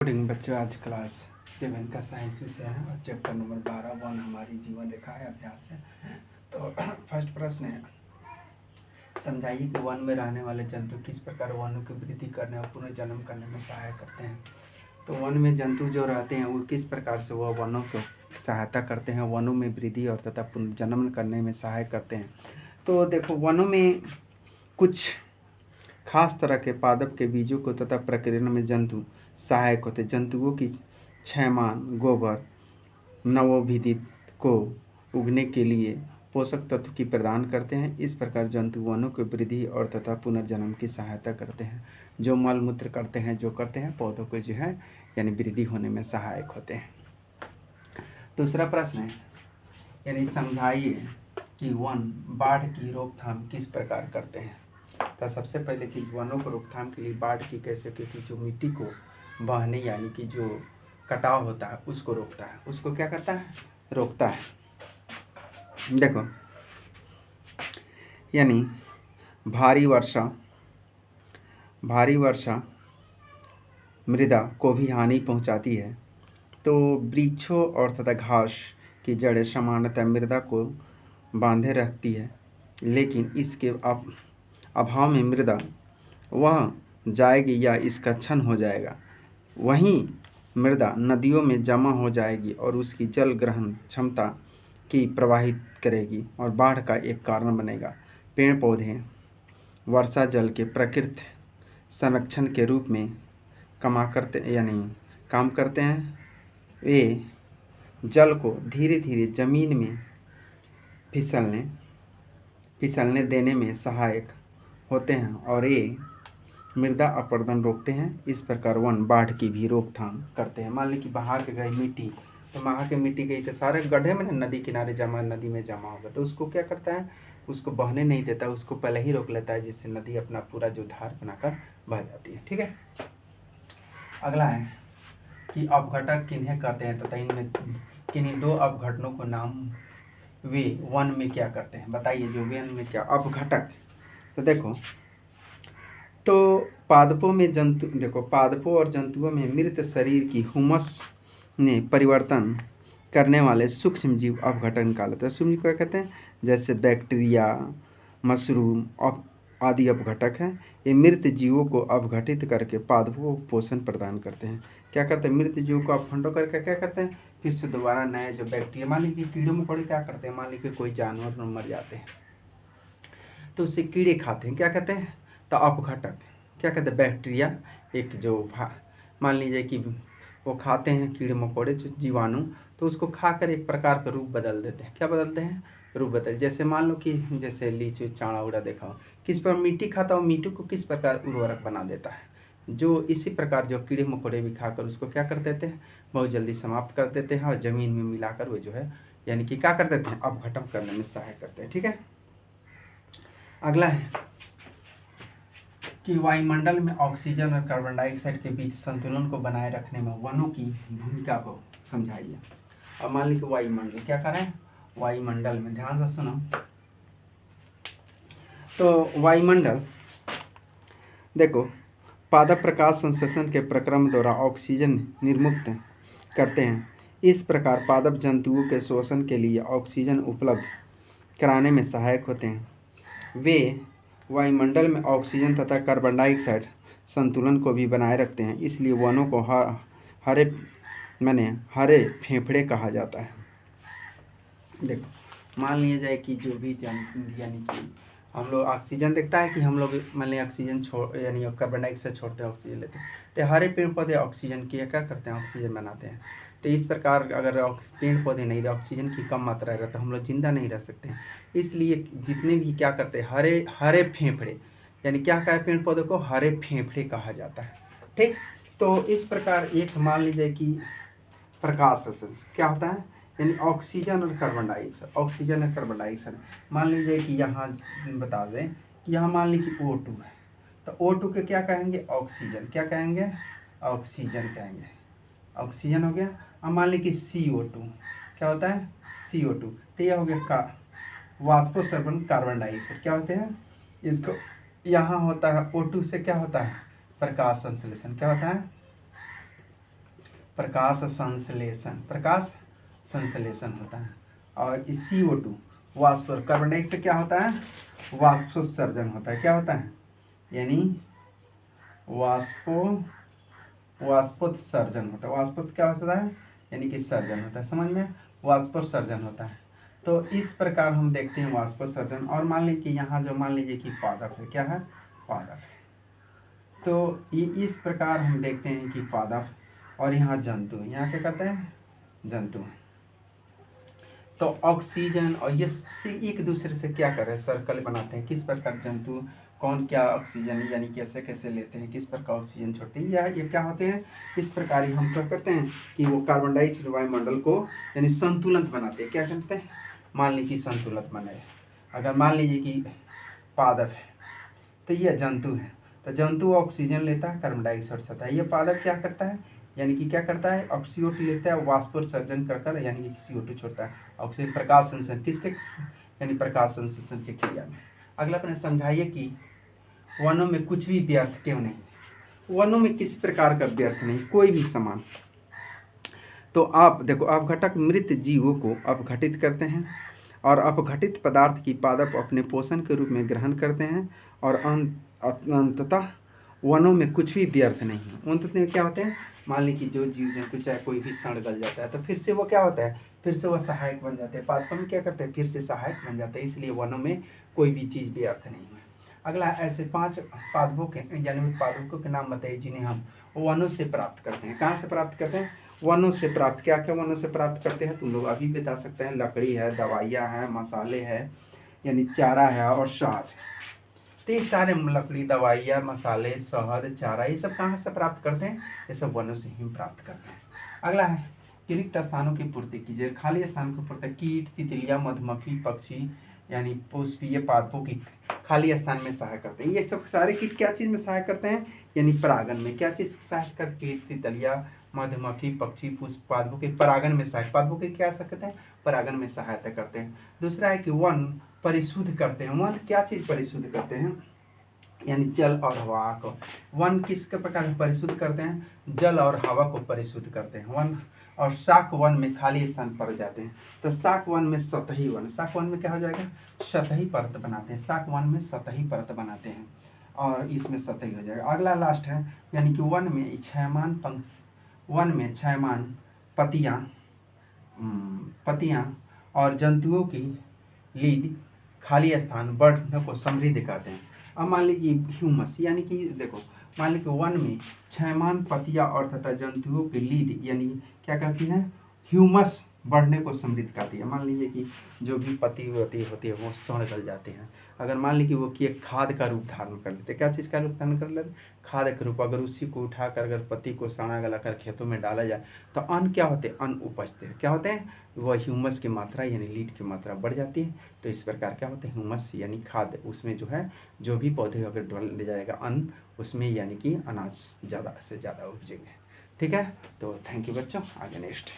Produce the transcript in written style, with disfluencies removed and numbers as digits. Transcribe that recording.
Good बच्चों, आज class 7 का साइंस विषय है और चैप्टर नंबर 12 वन हमारी जीवन रेखा है, अभ्यास है। तो फर्स्ट प्रश्न है, समझाइए कि वन में रहने वाले जंतु किस प्रकार वनों की वृद्धि करने और पुनर्जन्म करने में सहायता करते हैं। तो वन में जंतु जो रहते हैं वो किस प्रकार से वह वनों को सहायता करते हैं, वनों में वृद्धि और तथा पुनर्जन्म करने में सहायता करते हैं। तो देखो, वनों में कुछ खास तरह के पादप के बीजों को तथा प्रकीर्णन में जंतु सहायक होते। जंतुओं की क्षयमान गोबर नवोभिदित को उगने के लिए पोषक तत्व की प्रदान करते हैं। इस प्रकार जंतु वनों की वृद्धि और तथा पुनर्जन्म की सहायता करते हैं। जो मल मूत्र करते हैं, जो करते हैं, पौधों को जो है यानी वृद्धि होने में सहायक होते हैं। दूसरा प्रश्न है, यानी समझाइए कि वन बाढ़ की रोकथाम किस प्रकार करते हैं। तो सबसे पहले कि वनों को रोकथाम के लिए बाढ़ की कैसे, क्योंकि जो मिट्टी को बहने यानी कि जो कटाव होता है उसको रोकता है, उसको क्या करता है, रोकता है। देखो, यानी भारी वर्षा मृदा को भी हानि पहुंचाती है। तो वृक्षों और तथा घास की जड़ें सामान्यतः मृदा को बांधे रखती है, लेकिन इसके अभाव में मृदा वह जाएगी या इसका क्षरण हो जाएगा। वहीं मृदा नदियों में जमा हो जाएगी और उसकी जल ग्रहण क्षमता की प्रवाहित करेगी और बाढ़ का एक कारण बनेगा। पेड़ पौधे वर्षा जल के प्राकृतिक संरक्षण के रूप में काम करते हैं। वे जल को धीरे धीरे जमीन में फिसलने देने में सहायक होते हैं और ये मृदा अपरदन रोकते हैं। इस प्रकार वन बाढ़ की भी रोकथाम करते हैं। मान ली कि बहा के गई मिट्टी, तो बहा के मिट्टी गई तो सारे गड्ढे में नदी किनारे नदी में जमा होगा, तो उसको क्या करता है, उसको बहने नहीं देता, उसको पहले ही रोक लेता है, जिससे नदी अपना पूरा जो धार बनाकर बह जाती है। ठीक है। अगला है कि अपघटक किन्हें कहते हैं तथा इनमें किन्हीं दो अपघटनों को नाम वे वन में क्या करते हैं, बताइए। जो वन में क्या अपघटक, तो देखो, तो पादपों और जंतुओं में मृत शरीर की हुमस ने परिवर्तन करने वाले सूक्ष्म जीव अपघटन कहलाते हैं। सूक्ष्म जीव क्या कहते हैं, जैसे बैक्टीरिया, मशरूम आदि अपघटक हैं। ये मृत जीवों को अपघटित करके पादपों को पोषण प्रदान करते हैं। क्या करते हैं, मृत जीवों को अपघटन करके क्या करते हैं, फिर से दोबारा नए जो बैक्टीरिया, मान लीजिए कीड़े मकोड़े क्या करते हैं, मान लीजिए कोई जानवर मर जाते हैं तो उससे कीड़े खाते हैं, क्या कहते हैं, तो अपघटक। क्या कहते हैं, बैक्टीरिया, एक जो मान लीजिए कि वो खाते हैं कीड़े मकोड़े जो जीवाणु, तो उसको खाकर एक प्रकार का रूप बदल देते हैं। क्या बदलते हैं, रूप बदल। जैसे मान लो कि जैसे लीची चाड़ा उड़ा देखा हो, किस पर मिट्टी खाता हो, मिट्टी को किस प्रकार उर्वरक बना देता है। जो इसी प्रकार जो कीड़े मकोड़े भी खाकर उसको क्या कर देते हैं, बहुत जल्दी समाप्त कर देते हैं और ज़मीन में मिलाकर वो जो है यानी कि क्या कर देते हैं, अपघटन करने में सहायक करते हैं। ठीक है। अगला है कि वायुमंडल में ऑक्सीजन और कार्बन डाइऑक्साइड के बीच संतुलन को बनाए रखने में वनों की भूमिका को समझाइए। अब मान लीजिए वायुमंडल क्या कर रहे हैं, वायुमंडल में ध्यान से सुनो। तो वायुमंडल देखो, पादप प्रकाश संश्लेषण के प्रक्रम द्वारा ऑक्सीजन निर्मुक्त करते हैं। इस प्रकार पादप जंतुओं के शोषण के लिए ऑक्सीजन उपलब्ध कराने में सहायक होते हैं। वे वायुमंडल में ऑक्सीजन तथा कार्बन डाइऑक्साइड संतुलन को भी बनाए रखते हैं। इसलिए वनों को हरे फेफड़े कहा जाता है। देखो, मान लिया जाए कि जो भी यानी कि हम लोग ऑक्सीजन देखता है कि हम लोग मान लीजिए ऑक्सीजन यानी कार्बन डाइऑक्साइड छोड़ते हैं, ऑक्सीजन लेते हैं, तो हरे पेड़ पौधे ऑक्सीजन की क्या करते हैं, ऑक्सीजन बनाते हैं। तो इस प्रकार अगर पेड़ पौधे नहीं रहे, ऑक्सीजन की कम मात्रा रहे, तो हम लोग जिंदा नहीं रह सकते हैं। इसलिए जितने भी क्या करते हैं, हरे फेफड़े, यानी क्या कहा पेड़ पौधे को, हरे फेफड़े कहा जाता है। ठीक। तो इस प्रकार एक मान लीजिए कि प्रकाश संश्लेषण क्या होता है, यानी ऑक्सीजन और कार्बन डाइऑक्साइड। मान लीजिए कि यहाँ बता दें कि यहाँ मान लीजिए कि O2 है, तो O2 के क्या कहेंगे, ऑक्सीजन। क्या कहेंगे, ऑक्सीजन कहेंगे। ऑक्सीजन हो गया। अब मान लीजिए कि CO2 क्या होता है, CO2, तो यह हो गया वाष्पोत्सर्जन कार्बन डाइऑक्साइड। क्या होते हैं, इसको यहाँ होता है O2 से क्या होता है, प्रकाश संश्लेषण। क्या होता है, प्रकाश संश्लेषण, प्रकाश संश्लेषण होता है। और CO2 वाष्प, कार्बन डाइऑक्साइड क्या होता है, वाष्पोत्सर्जन होता है। क्या होता है, यानी वाष्पोत्सर्जन होता है। वाष्प क्या होता है, यानी कि सर्जन होता है, समझ में, वाष्पोत्सर्जन होता है। तो इस प्रकार हम देखते हैं वाष्पोत्सर्जन। और मान लीजिए कि यहाँ जो मान लीजिए कि पादप है, क्या है, पादप है। तो ये इस प्रकार हम देखते हैं कि पादप, और यहाँ जंतु, यहाँ क्या करते हैं, जंतु। तो ऑक्सीजन और ये एक दूसरे से क्या कर रहे हैं, सर्कल बनाते हैं। किस प्रकार जंतु कौन क्या ऑक्सीजन यानी कैसे कैसे लेते हैं, किस प्रकार ऑक्सीजन छोड़ते हैं, या ये क्या होते हैं, इस प्रकार ही हम क्या करते हैं कि वो कार्बन डाइऑक्साइड वायुमंडल को यानी संतुलित बनाते हैं। क्या करते हैं, मान लीजिए कि संतुलित बनाए। अगर मान लीजिए कि पादप है तो ये जंतु है, तो जंतु ऑक्सीजन लेता है, कार्बन डाइऑक्साइड छोड़ता है। ये पादप क्या करता है, यानी कि क्या करता है, ऑक्सीओ2 लेता है, वाष्पोत्सर्जन कर कर यानी कि CO2 छोड़ता है। ऑक्सीजन प्रकाश संश्लेषण किसके, यानी प्रकाश संश्लेषण की क्रिया में। अगला प्रश्न, समझाइए कि वनों में कुछ भी व्यर्थ क्यों नहीं। वनों में किसी प्रकार का व्यर्थ नहीं, कोई भी सामान। तो आप देखो, अपघटक मृत जीवों को अपघटित करते हैं और अपघटित पदार्थ की पादप अपने पोषण के रूप में ग्रहण करते हैं। और अंततः वनों में कुछ भी व्यर्थ नहीं है। अंततः क्या होते हैं, मान ली कि जो जीव जंतु चाहे कोई भी सड़ गल जाता है तो फिर से वो क्या होता है, फिर से वो सहायक बन जाते हैं। पादपों में क्या करते हैं, फिर से सहायक बन जाते हैं। इसलिए वनों में कोई भी चीज़ व्यर्थ नहीं है। अगला, ऐसे 5 पादपों के यानी उत्पादकों के नाम बताइए जिन्हें हम वनों से प्राप्त करते हैं। कहाँ से प्राप्त करते हैं, वनों से प्राप्त। क्या क्या वनों से प्राप्त करते हैं, तुम लोग अभी बता सकते हैं। लकड़ी है, दवाइयाँ हैं, मसाले हैं, यानी चारा है और शहद। तो ये सारे लकड़ी, दवाइयाँ, मसाले, शहद, चारा, ये सब कहाँ से प्राप्त करते हैं, ये सब वनों से ही प्राप्त करते हैं। अगला है, रिक्त स्थानों की पूर्ति कीजिए। खाली स्थान की पूर्ति, कीट, तितलियाँ, मधुमक्खी, पक्षी यानी पुष्पीय पादपों की खाली स्थान में सहायक करते हैं। ये सब सारे कीट क्या चीज़ में सहायक करते हैं, यानी परागन में। क्या चीज़ सहायक करते, कीट, तितलियाँ, मधुमक्खी, पक्षी, पुष्प पादपों के परागन में सहायक, पादपों के क्या सकते हैं, परागन में सहायता करते हैं। दूसरा है कि वन परिशुद्ध करते हैं। वन क्या चीज़ परिशुद्ध करते हैं, यानी जल और हवा को। वन किस प्रकार परिशुद्ध करते हैं, जल और हवा को परिशुद्ध करते हैं वन। और शाक वन में खाली स्थान पर जाते हैं। तो शाक वन में सतही वन, शाक वन में क्या हो जाएगा, सतही परत बनाते हैं। शाक वन में सतही परत बनाते हैं और इसमें सतही हो जाएगा। अगला लास्ट है, यानी कि वन में क्षयमान वन में क्षयमान पत्तियां और जंतुओं की लीड खाली स्थान बढ़ने को समृद्धि कहते हैं। अब मान लीजिए ह्यूमस, यानी कि देखो, मान लीजिए वन में क्षयमान पत्तियां और तथा जंतुओं की लीड यानी क्या कहती है, ह्यूमस बढ़ने को समृद्ध करती है। मान लीजिए कि जो भी पत्ती होती है वो सड़ गल जाते हैं। अगर मान लीजिए वो कि एक खाद का रूप धारण कर लेते, क्या चीज़ का रूप धारण कर लेते, खाद का रूप। अगर उसी को उठाकर अगर पत्ती को सड़ा गला कर खेतों में डाला जाए तो अन्न क्या होते हैं, अन्न उपजते हैं। क्या होते हैं, वह ह्यूमस की मात्रा यानी लीड की मात्रा बढ़ जाती है। तो इस प्रकार क्या होते हैं, ह्यूमस यानी खाद, उसमें जो है जो भी पौधे अगर डाल ले जाएगा अन्न, उसमें यानी कि अनाज ज़्यादा से ज़्यादा उपजेंगे। ठीक है, तो थैंक यू बच्चों, आगे नेक्स्ट।